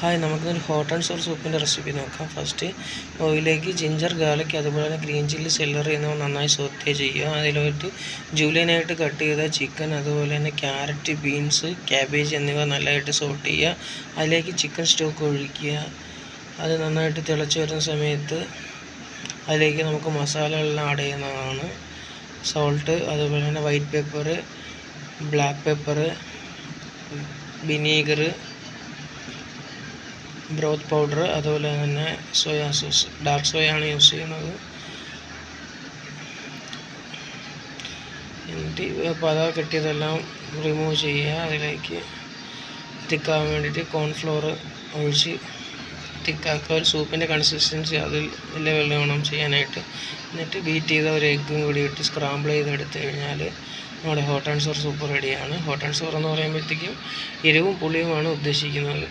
Hi, നമുക്കൊരു hot and sour സൂപ്പിൻ്റെ recipe നോക്കാം. First ഓയിലേക്ക് ginger, garlic, അതുപോലെ തന്നെ ഗ്രീൻ ചില്ലി, സെല്ലറി എന്നിവ നന്നായി സോത്തേ ചെയ്യുക. അതിലോട്ട് ജൂലിയനായിട്ട് കട്ട് ചെയ്ത ചിക്കൻ, അതുപോലെ തന്നെ ക്യാരറ്റ്, ബീൻസ്, ക്യാബേജ് എന്നിവ നല്ലതായിട്ട് സോട്ട് ചെയ്യുക. അതിലേക്ക് ചിക്കൻ സ്റ്റോക്ക് ഒഴിക്കുക. അത് നന്നായിട്ട് തിളച്ച് വരുന്ന സമയത്ത് അതിലേക്ക് നമുക്ക് മസാലകളെല്ലാം ആഡ് ചെയ്യുന്നതാണ്. സോൾട്ട്, അതുപോലെ തന്നെ white pepper, black pepper, vinegar, broth powder, അതുപോലെ തന്നെ സോയാ സോസ്, ഡാർക്ക് സോയാണ് യൂസ് ചെയ്യുന്നത്. എന്നിട്ട് പത കെട്ടിയതെല്ലാം റിമൂവ് ചെയ്യുക. അതിലേക്ക് തിക്കാകാൻ വേണ്ടിയിട്ട് കോൺഫ്ലോർ ഒഴിച്ച് തിക്കാക്കുക. ഒരു സൂപ്പിൻ്റെ കൺസിസ്റ്റൻസി അതിൽ ലെവലിൽ വേണം ചെയ്യാനായിട്ട്. എന്നിട്ട് ബീറ്റ് ചെയ്ത ഒരു എഗ്ഗും കൂടി ഇട്ട് സ്ക്രാമ്പിൾ ചെയ്തെടുത്ത് കഴിഞ്ഞാൽ നമ്മുടെ ഹോട്ട് ആൻഡ് സോർ സൂപ്പ് റെഡിയാണ്. ഹോട്ട് ആൻഡ് സോർ എന്ന് പറയുമ്പോഴത്തേക്കും എരിവും പുളിയുമാണ് ഉദ്ദേശിക്കുന്നത്.